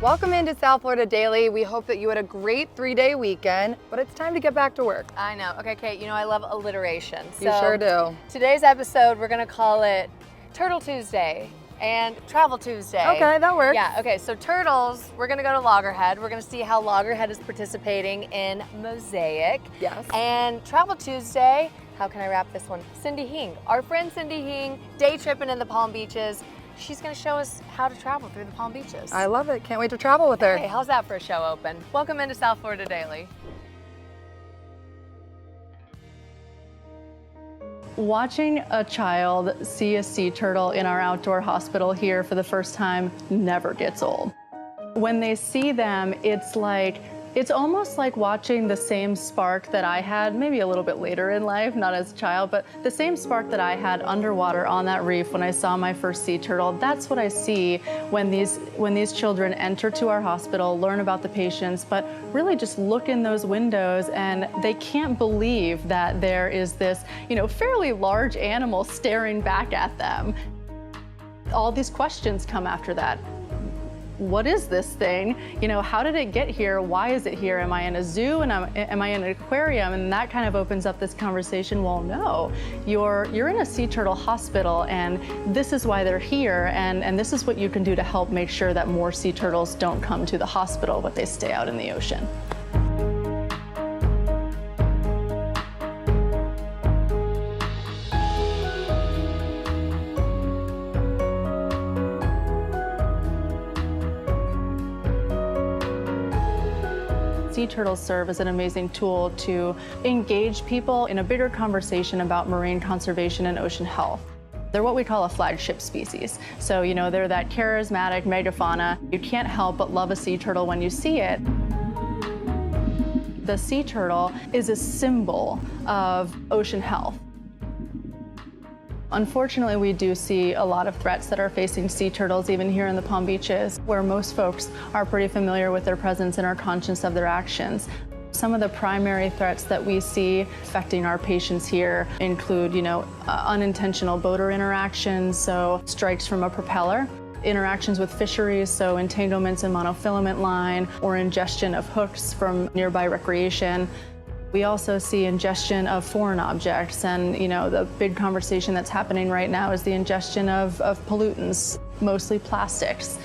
Welcome into South Florida Daily. We hope that you had a great 3-day weekend, but it's time to get back to work. I know. Okay, Kate, you know I love alliteration. You sure do. Today's episode, we're gonna call it Turtle Tuesday and Travel Tuesday. Okay, that works. Yeah, okay, so turtles, we're gonna go to Loggerhead. We're gonna see how Loggerhead is participating in Mosaic. Yes. And Travel Tuesday, how can I wrap this one? Cindy Hing, our friend Cindy Hing, day tripping in the Palm Beaches. She's gonna show us how to travel through the Palm Beaches. I love it. Can't wait to travel with her. Hey, how's that for a show open? Welcome into South Florida Daily. Watching a child see a sea turtle in our outdoor hospital here for the first time never gets old. When they see them, it's almost like watching the same spark that I had, maybe a little bit later in life, not as a child, but the same spark that I had underwater on that reef when I saw my first sea turtle. That's what I see when these children enter to our hospital, learn about the patients, but really just look in those windows and they can't believe that there is this, fairly large animal staring back at them. All these questions come after that. What is this thing? How did it get here? Why is it here? Am I in a zoo and am I in an aquarium? And that kind of opens up this conversation. Well, no, you're in a sea turtle hospital and this is why they're here. And this is what you can do to help make sure that more sea turtles don't come to the hospital, but they stay out in the ocean. Sea turtles serve as an amazing tool to engage people in a bigger conversation about marine conservation and ocean health. They're what we call a flagship species. So, they're that charismatic megafauna. You can't help but love a sea turtle when you see it. The sea turtle is a symbol of ocean health. Unfortunately, we do see a lot of threats that are facing sea turtles, even here in the Palm Beaches, where most folks are pretty familiar with their presence and are conscious of their actions. Some of the primary threats that we see affecting our patients here include, unintentional boater interactions, so strikes from a propeller, interactions with fisheries, so entanglements in monofilament line, or ingestion of hooks from nearby recreation. We also see ingestion of foreign objects, and the big conversation that's happening right now is the ingestion of pollutants, mostly plastics.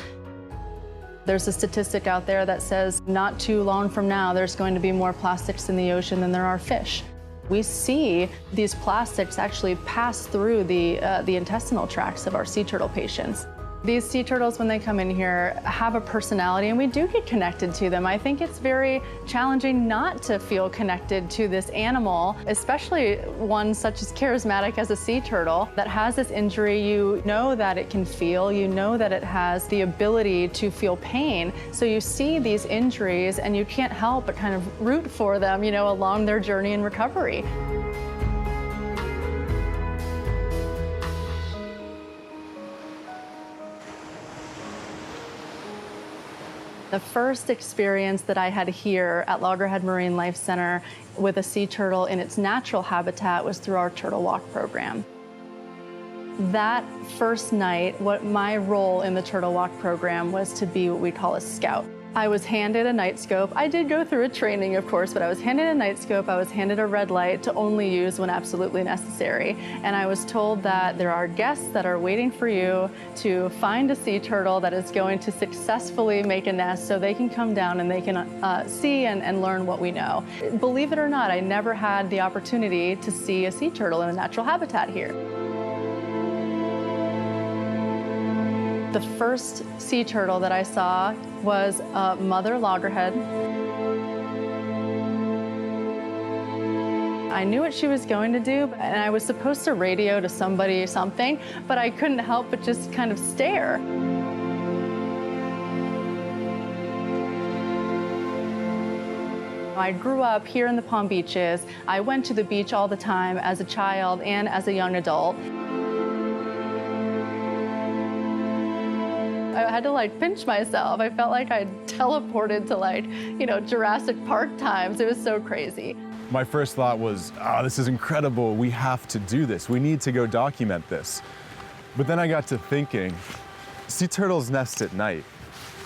There's a statistic out there that says not too long from now there's going to be more plastics in the ocean than there are fish. We see these plastics actually pass through the intestinal tracts of our sea turtle patients. These sea turtles, when they come in here, have a personality, and we do get connected to them. I think it's very challenging not to feel connected to this animal, especially one such as charismatic as a sea turtle that has this injury. You know that it can feel, you know that it has the ability to feel pain. So you see these injuries and you can't help but kind of root for them, along their journey in recovery. The first experience that I had here at Loggerhead Marine Life Center with a sea turtle in its natural habitat was through our Turtle Walk program. That first night, what my role in the Turtle Walk program was to be what we call a scout. I was handed a night scope. I did go through a training, of course, but I was handed a night scope. I was handed a red light to only use when absolutely necessary. And I was told that there are guests that are waiting for you to find a sea turtle that is going to successfully make a nest so they can come down and they can see and learn what we know. Believe it or not, I never had the opportunity to see a sea turtle in a natural habitat here. The first sea turtle that I saw was a mother loggerhead. I knew what she was going to do, and I was supposed to radio to somebody something, but I couldn't help but just kind of stare. I grew up here in the Palm Beaches. I went to the beach all the time as a child and as a young adult. I had to pinch myself. I felt like I'd teleported to Jurassic Park times. It was so crazy. My first thought was, this is incredible. We have to do this. We need to go document this. But then I got to thinking, sea turtles nest at night.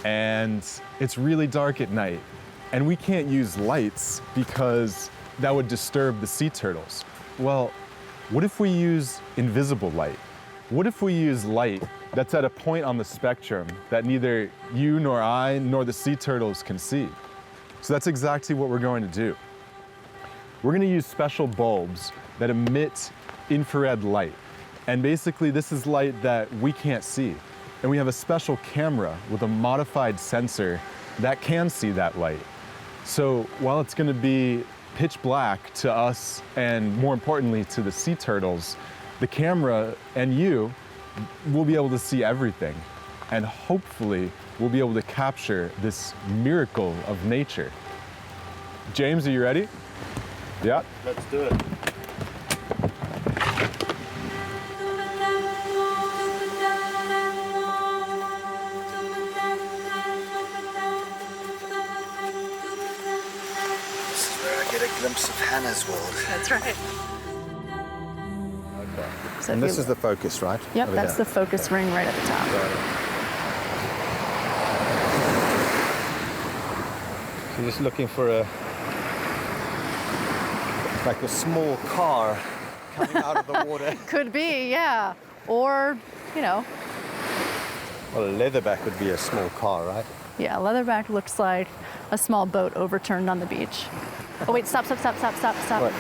and it's really dark at night. And we can't use lights because that would disturb the sea turtles. Well, what if we use invisible light? What if we use light that's at a point on the spectrum that neither you nor I nor the sea turtles can see? So that's exactly what we're going to do. We're going to use special bulbs that emit infrared light. And basically this is light that we can't see. And we have a special camera with a modified sensor that can see that light. So while it's going to be pitch black to us and more importantly to the sea turtles, the camera and you will be able to see everything. And hopefully we'll be able to capture this miracle of nature. James, are you ready? Yeah? Let's do it. This is where I get a glimpse of Hannah's world. That's right. Okay. So And if this you- is the focus, right? Yep, Over that's here. the focus ring right at the top. So just looking for like a small car coming out of the water. Could be, yeah. Or, you know, Well, a leatherback would be a small car, right? yeah, leatherback looks like a small boat overturned on the beach. Oh wait, stop. What?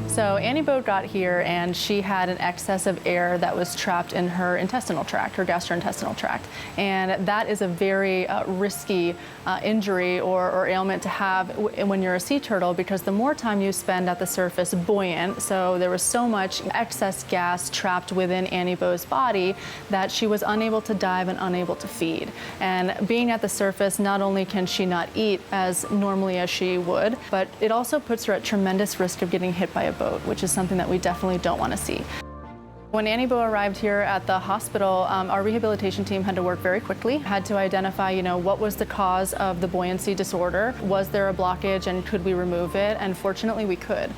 So Annie Boat got here and she had an excess of air that was trapped in her intestinal tract, her gastrointestinal tract. And that is a very risky injury or ailment to have when you're a sea turtle, because the more time you spend at the surface buoyant, so there was so much excess gas trapped within Annie Bo's body that she was unable to dive and unable to feed. And being at the surface, not only can she not eat as normally as she would, but it also puts her at tremendous risk of getting hit by a boat, which is something that we definitely don't want to see. When Annie Bo arrived here at the hospital, our rehabilitation team had to work very quickly, had to identify, what was the cause of the buoyancy disorder? Was there a blockage and could we remove it? And fortunately we could.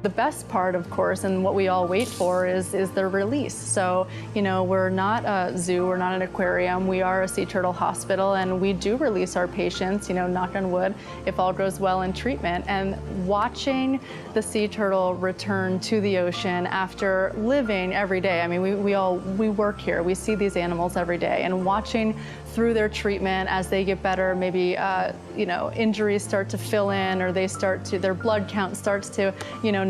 The best part, of course, and what we all wait for is the release. So, we're not a zoo, we're not an aquarium, we are a sea turtle hospital, and we do release our patients, knock on wood, if all goes well in treatment. And watching the sea turtle return to the ocean after living every day, I mean, we work here, we see these animals every day, and watching through their treatment as they get better, maybe injuries start to fill in, or their blood count starts to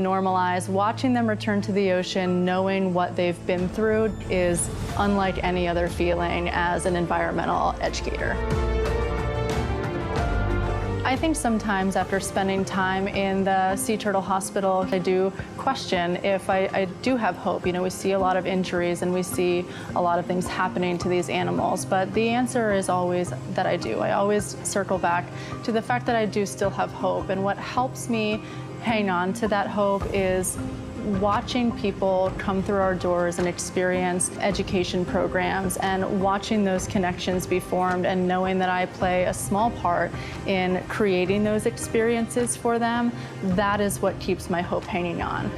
normalize. Watching them return to the ocean, knowing what they've been through, is unlike any other feeling as an environmental educator. I think sometimes after spending time in the Sea Turtle Hospital, I do question if I do have hope. We see a lot of injuries and we see a lot of things happening to these animals, but the answer is always that I do. I always circle back to the fact that I do still have hope, and what helps me hang on to that hope is watching people come through our doors and experience education programs, and watching those connections be formed, and knowing that I play a small part in creating those experiences for them. That is what keeps my hope hanging on.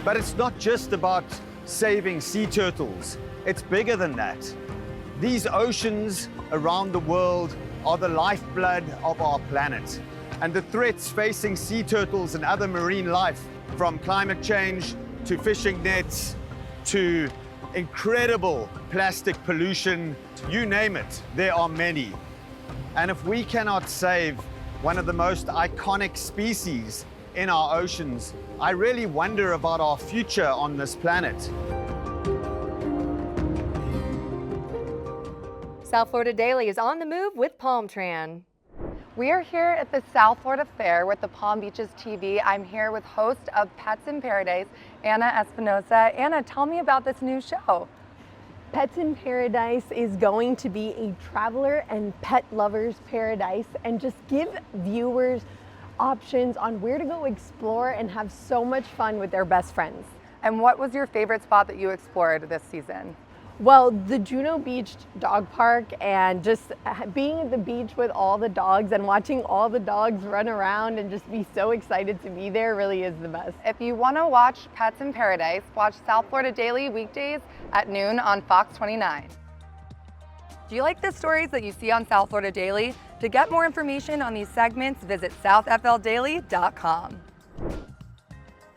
But it's not just about saving sea turtles. It's bigger than that. These oceans around the world are the lifeblood of our planet. And the threats facing sea turtles and other marine life, from climate change to fishing nets to incredible plastic pollution, you name it, there are many. And if we cannot save one of the most iconic species in our oceans, I really wonder about our future on this planet. South Florida Daily is on the move with Palm Tran. We are here at the South Florida Fair with the Palm Beaches TV. I'm here with host of Pets in Paradise, Anna Espinosa. Anna, tell me about this new show. Pets in Paradise is going to be a traveler and pet lovers paradise, and just give viewers options on where to go explore and have so much fun with their best friends. And what was your favorite spot that you explored this season? Well, the Juno Beach Dog Park and just being at the beach with all the dogs and watching all the dogs run around and just be so excited to be there really is the best. If you want to watch Pets in Paradise, watch South Florida Daily weekdays at noon on Fox 29. Do you like the stories that you see on South Florida Daily? To get more information on these segments, visit southfldaily.com.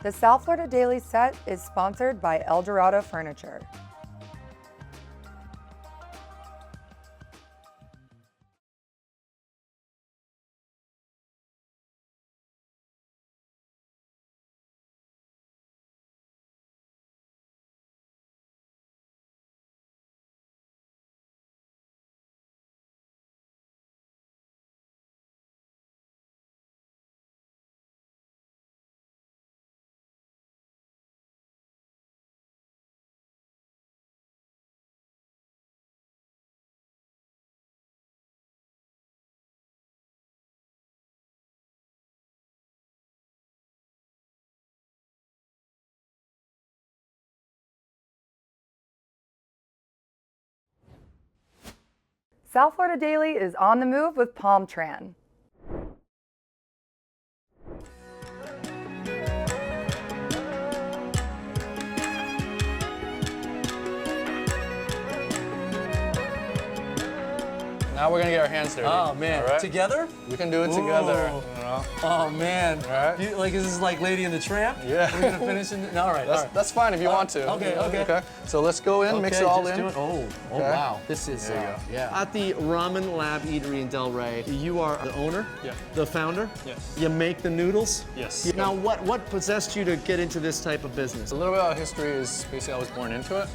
The South Florida Daily set is sponsored by El Dorado Furniture. South Florida Daily is on the move with PalmTran. Now we're gonna get our hands dirty. Oh man, all right? together? We can do it together. Ooh. You know? Oh man. All right. Is this like Lady and the Tramp? Yeah. We're gonna finish in. No, all right. That's fine if you want to. Okay. So let's go in, mix it all in. Oh Okay. wow. This is There you go. yeah. At the Ramen Lab Eatery in Delray, you are the owner? Yeah. The founder? Yes. You make the noodles? Yes. Now what possessed you to get into this type of business? A little bit of history is basically I was born into it.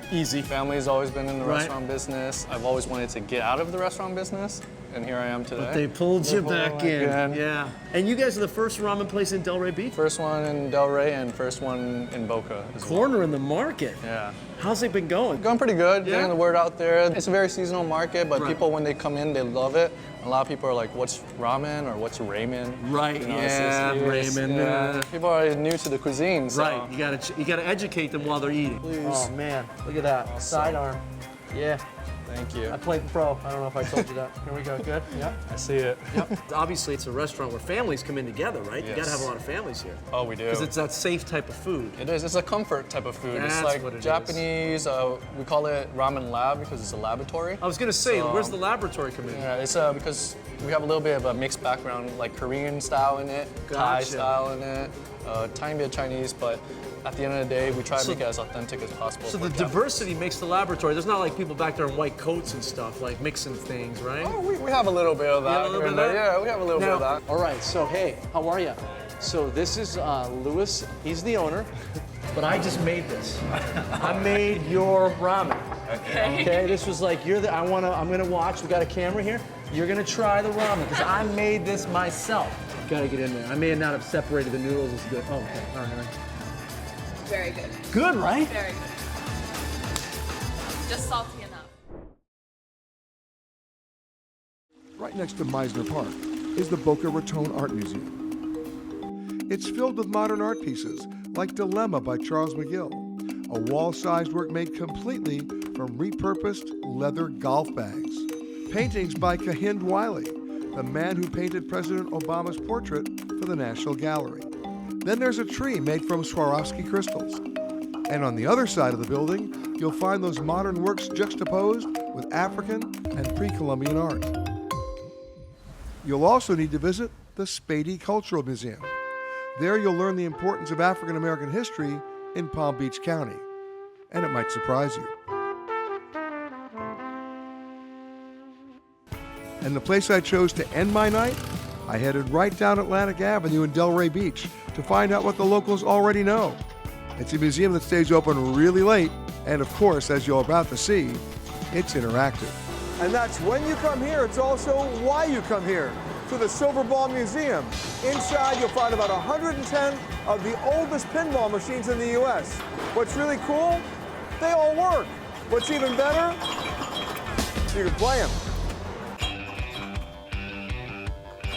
Easy. Family's always been in the Right. restaurant business. I've always wanted to get out of the restaurant business, and here I am today. But they pulled you back in. Again. Yeah. And you guys are the first ramen place in Delray Beach? First one in Delray and first one in Boca as well. Corner in the market. Yeah. How's it been going? Going pretty good, Yeah? getting the word out there. It's a very seasonal market, but Right. people, when they come in, they love it. A lot of people are like, what's ramen or what's ramen? Right, You know, yeah, ramen, yeah. People are new to the cuisine, so. Right, you gotta educate them while they're eating. Please. Oh man, look at that sidearm. Yeah, Thank you. I played pro. I don't know if I told you that. Here we go. Good. Yep. I see it. Yep. Obviously, it's a restaurant where families come in together, right? You gotta Yes. have a lot of families here. Oh, we do. Because it's that safe type of food. It is. It's a comfort type of food. That's it's like what it is. Japanese. We call it ramen lab because it's a laboratory. I was gonna say, So, where's the laboratory come in? Yeah, it's because we have a little bit of a mixed background, like Korean style in it, Thai Gotcha. style in it, tiny bit of Chinese, but at the end of the day, we try to So- make it as authentic as possible. So for the Japanese. diversity makes the laboratory. There's not like people back there in white coats and stuff, like mixing things, right? Oh, we have a little bit of that. have a little here and bit of there. that? Yeah, we have a little bit of that. All right, so hey, how are you? So this is Louis, he's the owner, but I just made this. I made your ramen. Okay, this was like, I'm gonna watch, we got a camera here. You're gonna try the ramen, because I made this myself. Gotta get in there. I may not have separated the noodles as good. Oh, okay, all right. Very good. Good, right? Very good. Just salty enough. Right next to Meisner Park is the Boca Raton Art Museum. It's filled with modern art pieces like Dilemma by Charles McGill, a wall-sized work made completely from repurposed leather golf bags. Paintings by Kehinde Wiley, the man who painted President Obama's portrait for the National Gallery. Then there's a tree made from Swarovski crystals. And on the other side of the building, you'll find those modern works juxtaposed with African and pre-Columbian art. You'll also need to visit the Spady Cultural Museum. There you'll learn the importance of African American history in Palm Beach County, and it might surprise you. And the place I chose to end my night? I headed right down Atlantic Avenue in Delray Beach to find out what the locals already know. It's a museum that stays open really late, and of course, as you're about to see, it's interactive. And that's when you come here, it's also why you come here, to the Silver Ball Museum. Inside, you'll find about 110 of the oldest pinball machines in the U.S. What's really cool? They all work. What's even better? You can play them.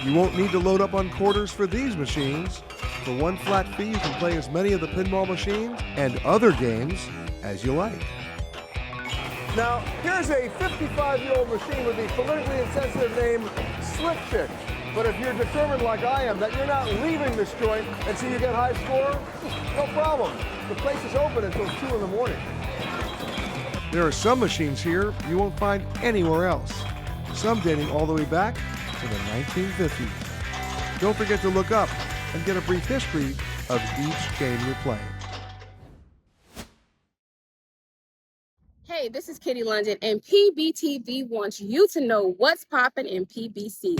You won't need to load up on quarters for these machines. For one flat fee, you can play as many of the pinball machines and other games as you like. Now, here's a 55-year-old machine with the politically insensitive name Slick Chick. But if you're determined like I am that you're not leaving this joint until you get high score, no problem. The place is open until 2 in the morning. There are some machines here you won't find anywhere else, some dating all the way back to the 1950s. Don't forget to look up and get a brief history of each game you're playing. Hey, this is Katie London, and PBTV wants you to know what's popping in PBC.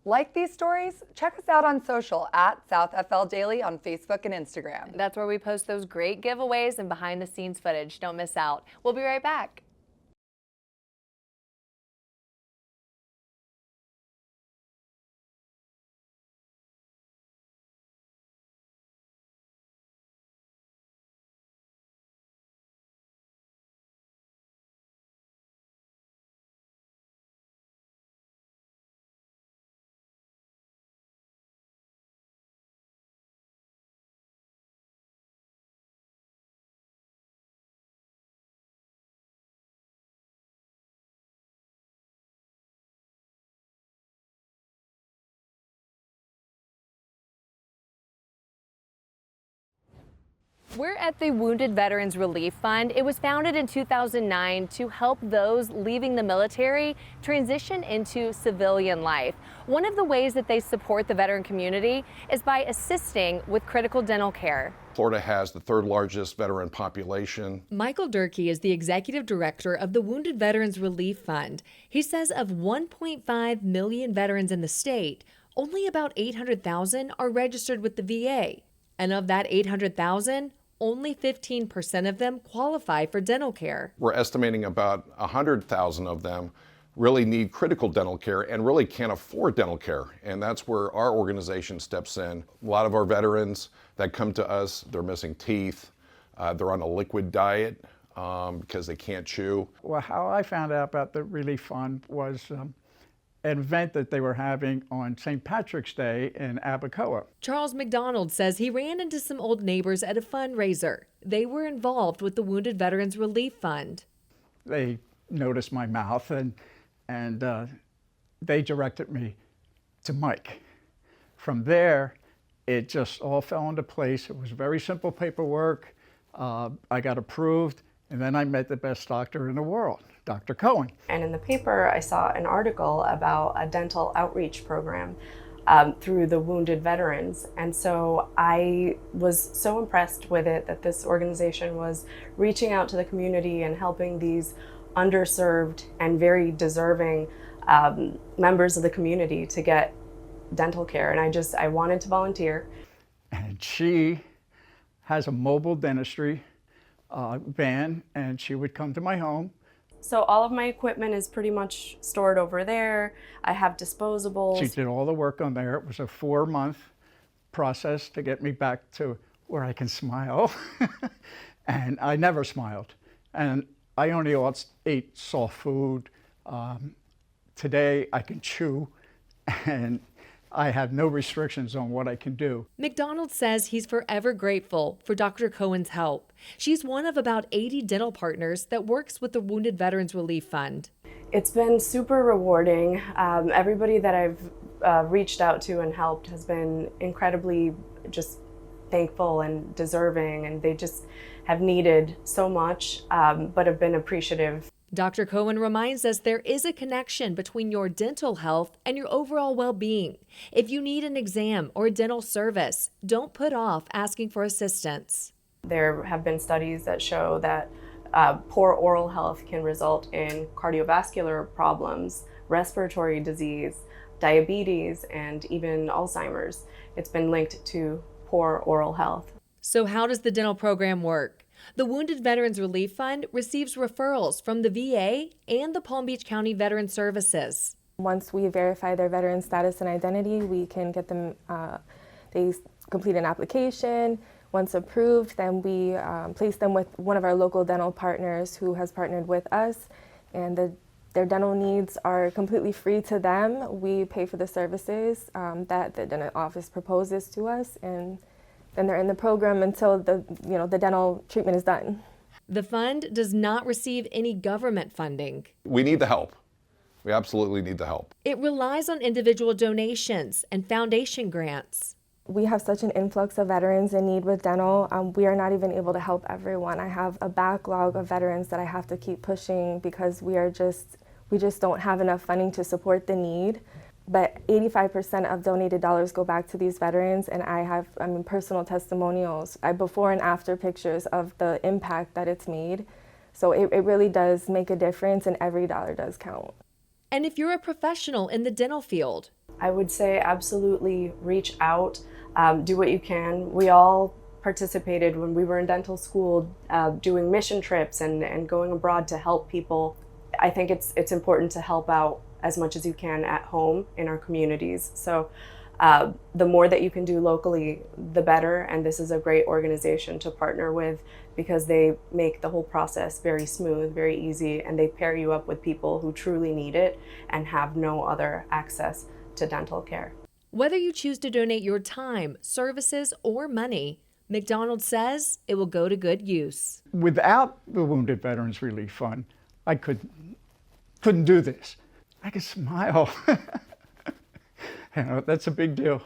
Like these stories? Check us out on social at South FL Daily on Facebook and Instagram. That's where we post those great giveaways and behind the scenes footage. Don't miss out. We'll be right back. We're at the Wounded Veterans Relief Fund. It was founded in 2009 to help those leaving the military transition into civilian life. One of the ways that they support the veteran community is by assisting with critical dental care. Florida has the third largest veteran population. Michael Durkee is the executive director of the Wounded Veterans Relief Fund. He says of 1.5 million veterans in the state, only about 800,000 are registered with the VA. And of that 800,000, only 15% of them qualify for dental care. We're estimating about 100,000 of them really need critical dental care and really can't afford dental care. And that's where our organization steps in. A lot of our veterans that come to us, they're missing teeth, they're on a liquid diet because they can't chew. Well, how I found out about the Relief Fund was an event that they were having on St. Patrick's Day in Abacoa. Charles McDonald says he ran into some old neighbors at a fundraiser. They were involved with the Wounded Veterans Relief Fund. They noticed my mouth and they directed me to Mike. From there, it just all fell into place. It was very simple paperwork. I got approved, and then I met the best doctor in the world, Dr. Cohen. And in the paper, I saw an article about a dental outreach program through the Wounded Veterans. And so I was so impressed with it that this organization was reaching out to the community and helping these underserved and very deserving members of the community to get dental care. And I wanted to volunteer. And she has a mobile dentistry van, and she would come to my home. So all of my equipment is pretty much stored over there. I have disposables. She did all the work on there. It was a 4-month process to get me back to where I can smile. And I never smiled. And I only ate soft food. Today I can chew, and I have no restrictions on what I can do. McDonald says he's forever grateful for Dr. Cohen's help. She's one of about 80 dental partners that works with the Wounded Veterans Relief Fund. It's been super rewarding. Everybody that I've reached out to and helped has been incredibly just thankful and deserving, and they just have needed so much, but have been appreciative. Dr. Cohen reminds us there is a connection between your dental health and your overall well-being. If you need an exam or a dental service, don't put off asking for assistance. There have been studies that show that poor oral health can result in cardiovascular problems, respiratory disease, diabetes, and even Alzheimer's. It's been linked to poor oral health. So how does the dental program work? The Wounded Veterans Relief Fund receives referrals from the VA and the Palm Beach County Veteran Services. Once we verify their veteran status and identity, we can get them, they complete an application. Once approved, then we place them with one of our local dental partners who has partnered with us, and their dental needs are completely free to them. We pay for the services that the dental office proposes to us, and then they're in the program until the dental treatment is done. The fund does not receive any government funding. We need the help. We absolutely need the help. It relies on individual donations and foundation grants. We have such an influx of veterans in need with dental. We are not even able to help everyone. I have a backlog of veterans that I have to keep pushing because we just don't have enough funding to support the need. But 85% of donated dollars go back to these veterans, and I have personal testimonials, before and after pictures of the impact that it's made. So it really does make a difference, and every dollar does count. And if you're a professional in the dental field, I would say absolutely reach out, do what you can. We all participated when we were in dental school, doing mission trips and going abroad to help people. I think it's important to help out as much as you can at home in our communities. So the more that you can do locally, the better. And this is a great organization to partner with because they make the whole process very smooth, very easy, and they pair you up with people who truly need it and have no other access to dental care. Whether you choose to donate your time, services, or money, McDonald says it will go to good use. Without the Wounded Veterans Relief Fund, I couldn't do this. I could smile. That's a big deal.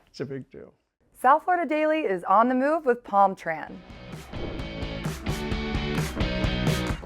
It's a big deal. South Florida Daily is on the move with Palm Tran.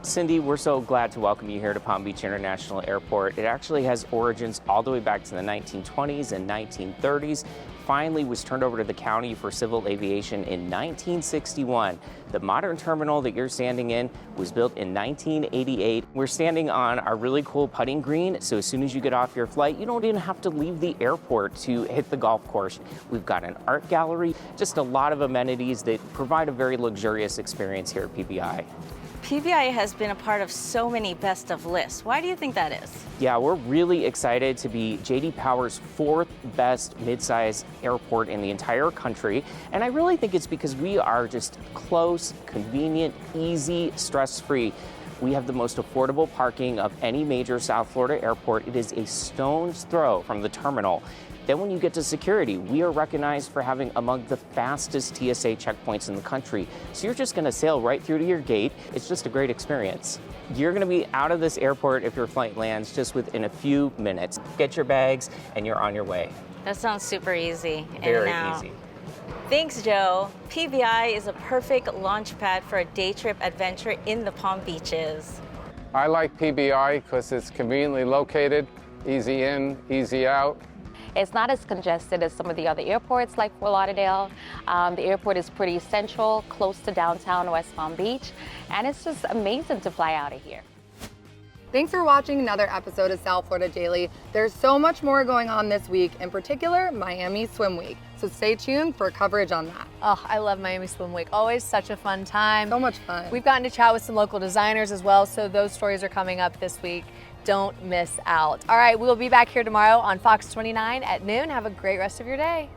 Cindy, we're so glad to welcome you here to Palm Beach International Airport. It actually has origins all the way back to the 1920s and 1930s. Finally was turned over to the county for civil aviation in 1961. The modern terminal that you're standing in was built in 1988. We're standing on our really cool putting green, so as soon as you get off your flight, you don't even have to leave the airport to hit the golf course. We've got an art gallery, just a lot of amenities that provide a very luxurious experience here at PBI. PBI has been a part of so many best of lists. Why do you think that is? Yeah, we're really excited to be J.D. Power's 4th best midsize airport in the entire country. And I really think it's because we are just close, convenient, easy, stress-free. We have the most affordable parking of any major South Florida airport. It is a stone's throw from the terminal. Then when you get to security, we are recognized for having among the fastest TSA checkpoints in the country. So you're just gonna sail right through to your gate. It's just a great experience. You're gonna be out of this airport if your flight lands just within a few minutes. Get your bags and you're on your way. That sounds super easy. Very easy. Thanks, Joe. PBI is a perfect launch pad for a day trip adventure in the Palm Beaches. I like PBI because it's conveniently located, easy in, easy out. It's not as congested as some of the other airports like Fort Lauderdale. The airport is pretty central, close to downtown West Palm Beach, and it's just amazing to fly out of here. Thanks for watching another episode of South Florida Daily. There's so much more going on this week, in particular, Miami Swim Week. So stay tuned for coverage on that. Oh, I love Miami Swim Week. Always such a fun time. So much fun. We've gotten to chat with some local designers as well, so those stories are coming up this week. Don't miss out. All right, we'll be back here tomorrow on Fox 29 at noon. Have a great rest of your day.